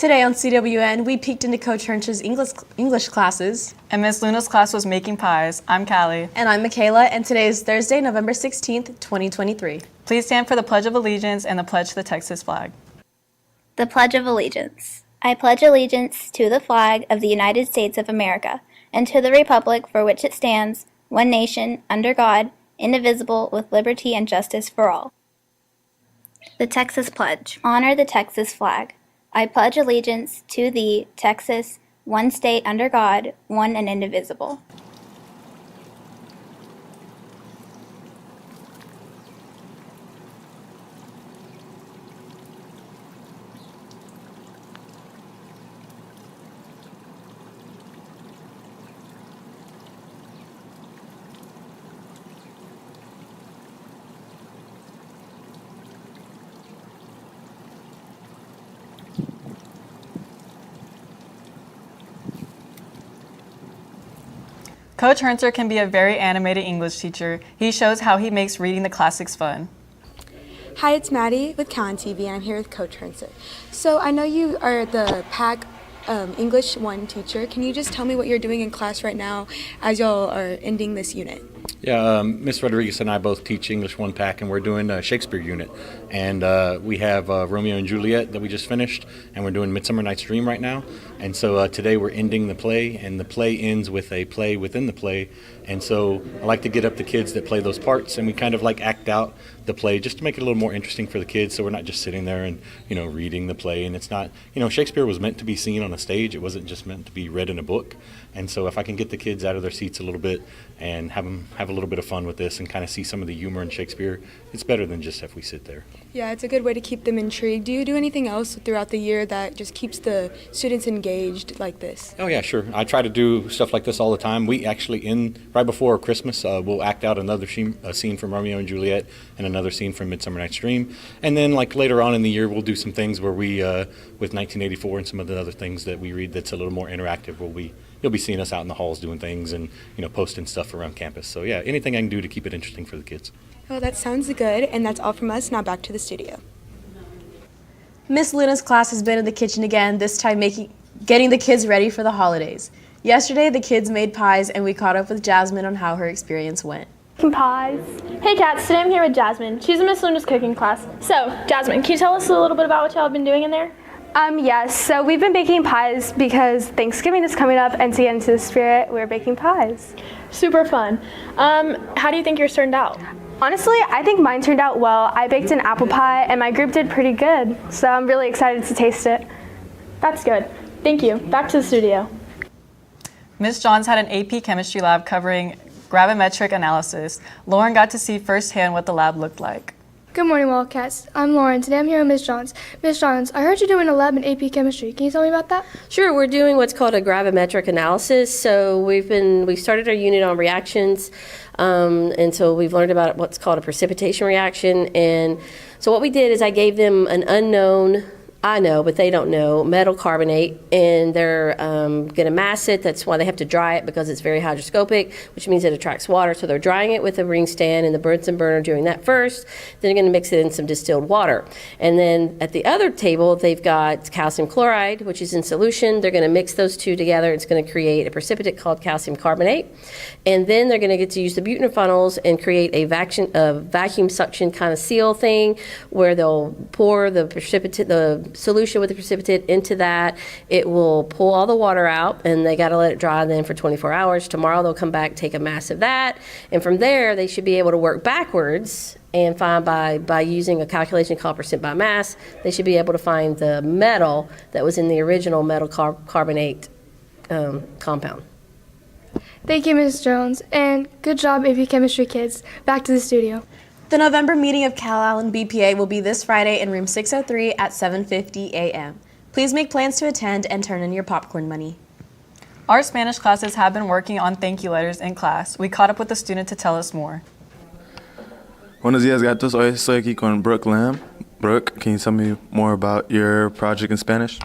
Today on CWN, we peeked into Coach Hernch's English classes. And Miss Luna's class was making pies. I'm Callie. And I'm Michaela, and today is Thursday, November 16th, 2023. Please stand for the Pledge of Allegiance and the pledge to the Texas flag. The Pledge of Allegiance. I pledge allegiance to the flag of the United States of America and to the republic for which it stands, one nation, under God, indivisible, with liberty and justice for all. The Texas Pledge. Honor the Texas flag. I pledge allegiance to thee, Texas, one state under God, one and indivisible. Coach Hernter can be a very animated English teacher. He shows how he makes reading the classics fun. Hi, it's Maddie with Calallen TV, and I'm here with Coach Hernter. So I know you are the PAC English 1 teacher. Can you just tell me what you're doing in class right now as y'all are ending this unit? Yeah, Ms. Rodriguez and I both teach English 1 PAC, and we're doing a Shakespeare unit. And we have Romeo and Juliet that we just finished, and we're doing Midsummer Night's Dream right now. And so today we're ending the play, and the play ends with a play within the play. And so I like to get up the kids that play those parts, and we kind of like act out the play just to make it a little more interesting for the kids, so we're not just sitting there and, reading the play. And it's not, Shakespeare was meant to be seen on a stage. It wasn't just meant to be read in a book. And so if I can get the kids out of their seats a little bit and have them have a little bit of fun with this and kind of see some of the humor in Shakespeare, it's better than just if we sit there. Yeah, it's a good way to keep them intrigued. Do you do anything else throughout the year that just keeps the students engaged like this? Oh yeah, sure. I try to do stuff like this all the time. We actually, right before Christmas, we'll act out another scene from Romeo and Juliet and another scene from Midsummer Night's Dream. And then like later on in the year, we'll do some things where we, with 1984 and some of the other things that we read that's a little more interactive, you'll be seeing us out in the halls doing things and posting stuff around campus. So yeah, anything I can do to keep it interesting for the kids. Oh, that sounds good, and that's all from us. Now back to the studio. Miss Luna's class has been in the kitchen again, this time getting the kids ready for the holidays. Yesterday, the kids made pies, and we caught up with Jasmine on how her experience went. Pies. Hey cats, today I'm here with Jasmine. She's in Miss Luna's cooking class. So, Jasmine, can you tell us a little bit about what y'all have been doing in there? Yes, so we've been baking pies because Thanksgiving is coming up, and to get into the spirit, we're baking pies. Super fun. How do you think yours turned out? Honestly, I think mine turned out well. I baked an apple pie, and my group did pretty good, so I'm really excited to taste it. That's good. Thank you. Back to the studio. Ms. Johns had an AP chemistry lab covering gravimetric analysis. Lauren got to see firsthand what the lab looked like. Good morning, Wildcats. I'm Lauren. Today I'm here with Ms. Johns. Ms. Johns, I heard you're doing a lab in AP Chemistry. Can you tell me about that? Sure. We're doing what's called a gravimetric analysis. So we started our unit on reactions, and so we've learned about what's called a precipitation reaction. And so what we did is I gave them an unknown, I know, but they don't know, metal carbonate, and they're going to mass it. That's why they have to dry it, because it's very hygroscopic, which means it attracts water. So they're drying it with a ring stand and the Bunsen burner, doing that first. Then they're going to mix it in some distilled water. And then at the other table, they've got calcium chloride, which is in solution. They're going to mix those two together. It's going to create a precipitate called calcium carbonate. And then they're going to get to use the Buchner funnels and create a vacuum suction kind of seal thing, where they'll pour the solution with the precipitate into that. It will pull all the water out, and they got to let it dry then for 24 hours. Tomorrow they'll come back, take a mass of that, and from there they should be able to work backwards and find by using a calculation called percent by mass, they should be able to find the metal that was in the original metal carbonate compound. Thank you, Ms. Jones, and good job, AP Chemistry kids. Back to the studio. The November meeting of Calallen BPA will be this Friday in room 603 at 7:50 a.m. Please make plans to attend and turn in your popcorn money. Our Spanish classes have been working on thank you letters in class. We caught up with a student to tell us more. Buenos días, gatos. Hoy estoy aquí con Brooke Lamb. Brooke, can you tell me more about your project in Spanish?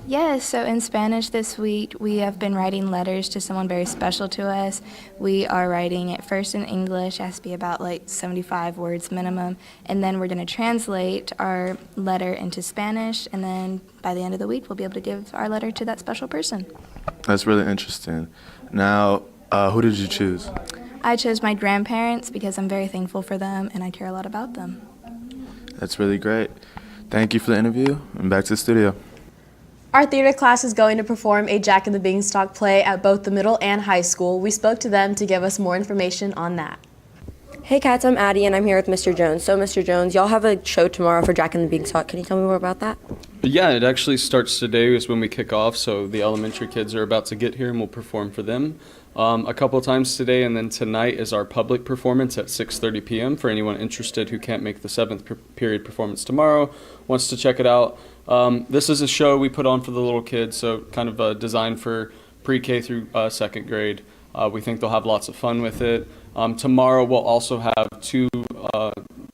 Yes, so in Spanish this week, we have been writing letters to someone very special to us. We are writing it first in English, it has to be about like 75 words minimum, and then we're going to translate our letter into Spanish, and then by the end of the week, we'll be able to give our letter to that special person. That's really interesting. Now, who did you choose? I chose my grandparents because I'm very thankful for them, and I care a lot about them. That's really great. Thank you for the interview, and back to the studio. Our theater class is going to perform a Jack and the Beanstalk play at both the middle and high school. We spoke to them to give us more information on that. Hey cats, I'm Addie and I'm here with Mr. Jones. So Mr. Jones, y'all have a show tomorrow for Jack and the Beanstalk. Can you tell me more about that? Yeah, it actually starts today is when we kick off, so the elementary kids are about to get here and we'll perform for them. A couple times today, and then tonight is our public performance at 6:30 p.m. for anyone interested who can't make the 7th period performance tomorrow, wants to check it out. This is a show we put on for the little kids, so kind of designed for pre-K through 2nd grade. We think they'll have lots of fun with it. Tomorrow we'll also have 2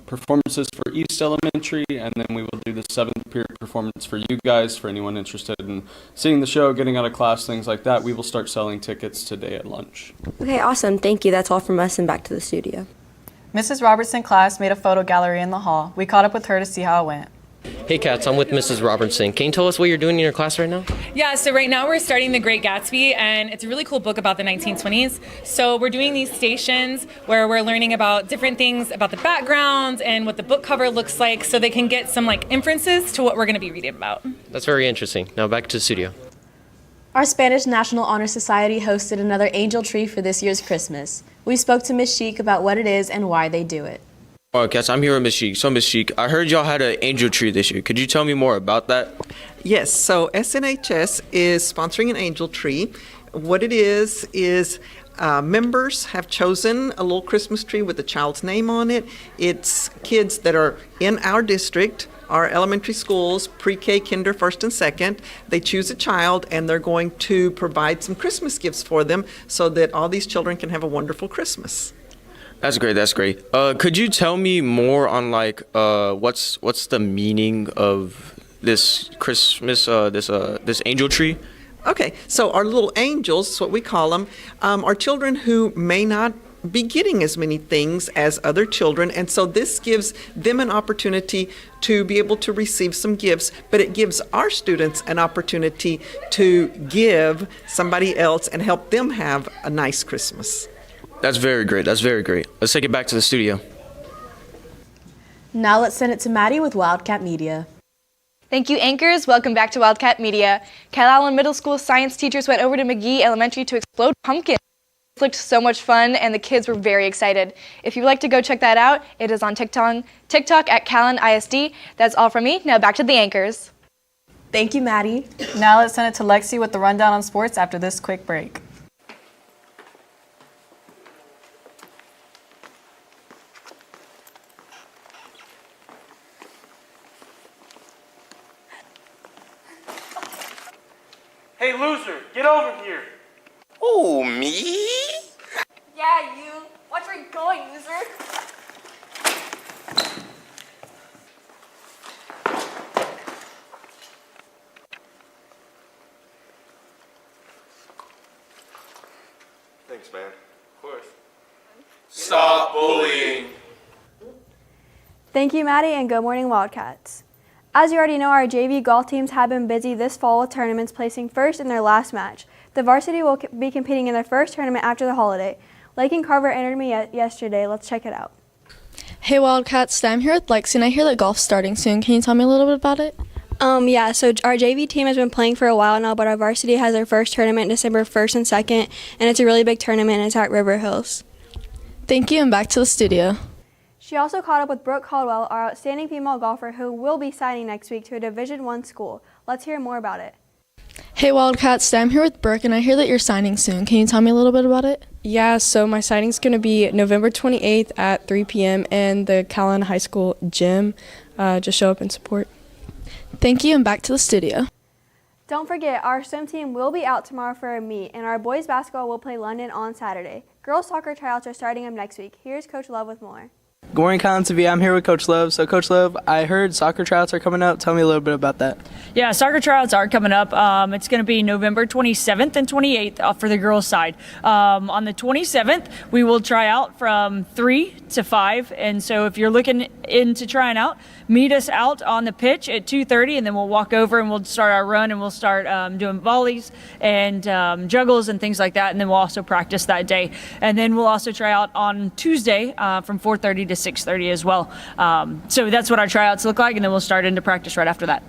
performances for East Elementary, and then we will do the 7th period performance for you guys, for anyone interested in seeing the show, getting out of class, things like that. We will start selling tickets today at lunch. Okay, awesome. Thank you. That's all from us, and back to the studio. Mrs. Robertson class made a photo gallery in the hall. We caught up with her to see how it went. Hey cats, I'm with Mrs. Robertson. Can you tell us what you're doing in your class right now? Yeah, so right now we're starting The Great Gatsby, and it's a really cool book about the 1920s. So we're doing these stations where we're learning about different things about the background and what the book cover looks like, so they can get some like inferences to what we're going to be reading about. That's very interesting. Now back to the studio. Our Spanish National Honor Society hosted another angel tree for this year's Christmas. We spoke to Miss Sheik about what it is and why they do it. Alright cats, I'm here with Ms. Sheik. So Ms. Sheik, I heard y'all had an angel tree this year. Could you tell me more about that? Yes, so SNHS is sponsoring an angel tree. What it is members have chosen a little Christmas tree with a child's name on it. It's kids that are in our district, our elementary schools, pre-K, kinder, 1st and 2nd. They choose a child and they're going to provide some Christmas gifts for them so that all these children can have a wonderful Christmas. That's great, that's great. Could you tell me more on like what's the meaning of this Christmas, this angel tree? Okay, so our little angels, is what we call them, are children who may not be getting as many things as other children, and so this gives them an opportunity to be able to receive some gifts, but it gives our students an opportunity to give somebody else and help them have a nice Christmas. That's very great, that's very great. Let's take it back to the studio. Now let's send it to Maddie with Wildcat Media. Thank you, anchors. Welcome back to Wildcat Media. Calallen Middle School science teachers went over to McGee Elementary to explode pumpkins. It looked so much fun, and the kids were very excited. If you'd like to go check that out, it is on TikTok at Calallen ISD. That's all from me. Now back to the anchors. Thank you, Maddie. Now let's send it to Lexi with the rundown on sports after this quick break. Hey, loser, get over here. Oh, me? Yeah, you. Watch where you're going, loser. Thanks, man. Of course. Stop bullying. Thank you, Maddie, and good morning, Wildcats. As you already know, our JV golf teams have been busy this fall with tournaments, placing first in their last match. The varsity will be competing in their first tournament after the holiday. Lake and Carver entered me yesterday. Let's check it out. Hey Wildcats, I'm here with Lexi, and I hear that golf's starting soon. Can you tell me a little bit about it? Yeah, so our JV team has been playing for a while now, but our varsity has their first tournament December 1st and 2nd, and it's a really big tournament, and it's at River Hills. Thank you, and back to the studio. She also caught up with Brooke Caldwell, our outstanding female golfer, who will be signing next week to a Division I school. Let's hear more about it. Hey Wildcats, I'm here with Brooke, and I hear that you're signing soon. Can you tell me a little bit about it? Yeah, so my signing's going to be November 28th at 3 p.m. in the Calallen High School gym. Just show up and support. Thank you, and back to the studio. Don't forget, our swim team will be out tomorrow for a meet, and our boys basketball will play London on Saturday. Girls soccer tryouts are starting up next week. Here's Coach Love with more. Good morning, Calallen TV. I'm here with Coach Love. So, Coach Love, I heard soccer tryouts are coming up. Tell me a little bit about that. Yeah, soccer tryouts are coming up. It's going to be November 27th and 28th for the girls' side. On the 27th, we will try out from 3 to 5. And so if you're looking into trying out, meet us out on the pitch at 2:30, and then we'll walk over and we'll start our run, and we'll start doing volleys and juggles and things like that. And then we'll also practice that day. And then we'll also try out on Tuesday from 4:30 to 6:30 as well. So that's what our tryouts look like, and then we'll start into practice right after that.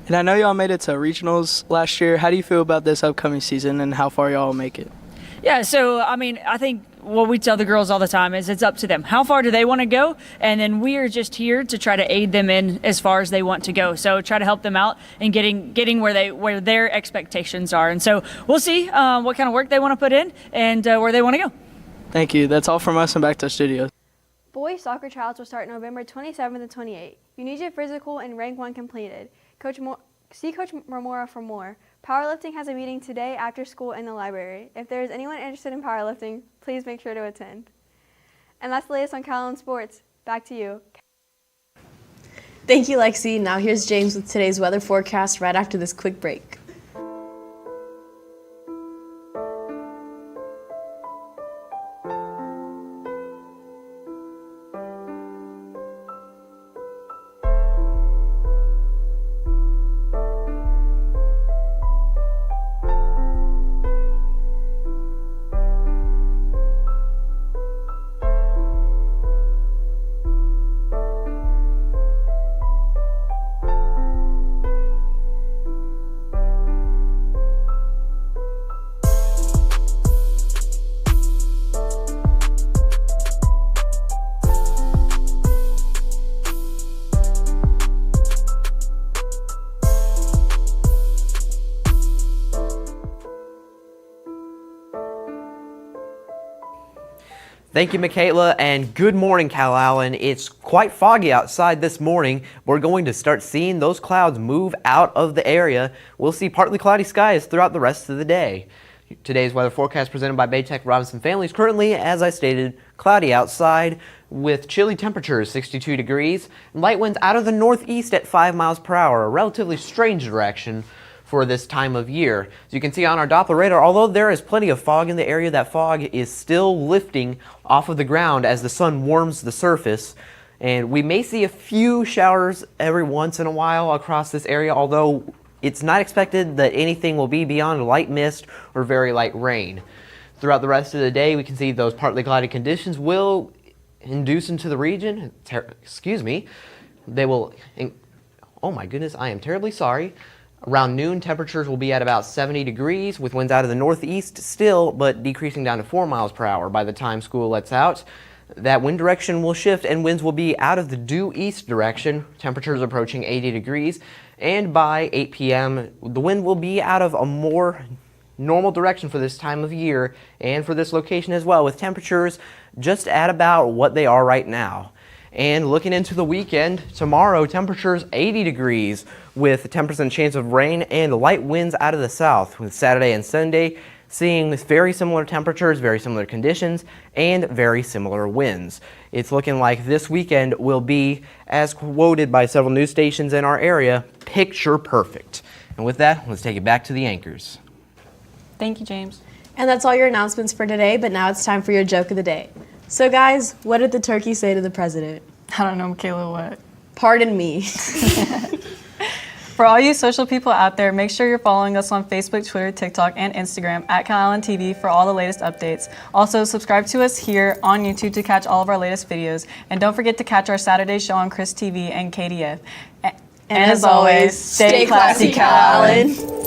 And I know y'all made it to regionals last year. How do you feel about this upcoming season and how far y'all will make it? Yeah, so I mean, I think what we tell the girls all the time is it's up to them. How far do they want to go? And then we are just here to try to aid them in as far as they want to go. So try to help them out in getting where their expectations are. And so we'll see what kind of work they want to put in and where they want to go. Thank you. That's all from us, and back to the studio. Boys soccer tryouts will start November 27th and 28th. You need your physical and rank 1 completed. See Coach Marmora for more. Powerlifting has a meeting today after school in the library. If there is anyone interested in powerlifting, please make sure to attend. And that's the latest on Calallen Sports. Back to you. Thank you, Lexi. Now here's James with today's weather forecast right after this quick break. Thank you, Michaela, and good morning, Calallen. It's quite foggy outside this morning. We're going to start seeing those clouds move out of the area. We'll see partly cloudy skies throughout the rest of the day. Today's weather forecast presented by Baytech Robinson Families. Currently, as I stated, cloudy outside with chilly temperatures, 62 degrees, and light winds out of the northeast at 5 miles per hour, a relatively strange direction for this time of year. As you can see on our Doppler radar, although there is plenty of fog in the area, that fog is still lifting off of the ground as the sun warms the surface. And we may see a few showers every once in a while across this area, although it's not expected that anything will be beyond light mist or very light rain. Throughout the rest of the day, we can see those partly cloudy conditions will induce into the region. They will, oh my goodness, I am terribly sorry. Around noon, temperatures will be at about 70 degrees with winds out of the northeast still, but decreasing down to 4 miles per hour by the time school lets out. That wind direction will shift and winds will be out of the due east direction, temperatures approaching 80 degrees. And by 8 p.m., the wind will be out of a more normal direction for this time of year and for this location as well, with temperatures just at about what they are right now. And looking into the weekend, tomorrow temperatures 80 degrees with a 10% chance of rain and light winds out of the south, with Saturday and Sunday seeing very similar temperatures, very similar conditions, and very similar winds. It's looking like this weekend will be, as quoted by several news stations in our area, picture perfect. And with that, let's take it back to the anchors. Thank you, James. And that's all your announcements for today, but now it's time for your joke of the day. So guys, what did the turkey say to the president? I don't know, Michaela, what? Pardon me. For all you social people out there, make sure you're following us on Facebook, Twitter, TikTok, and Instagram at Calallen TV for all the latest updates. Also, subscribe to us here on YouTube to catch all of our latest videos. And don't forget to catch our Saturday show on Chris TV and KDF. And as always, stay classy, Calallen.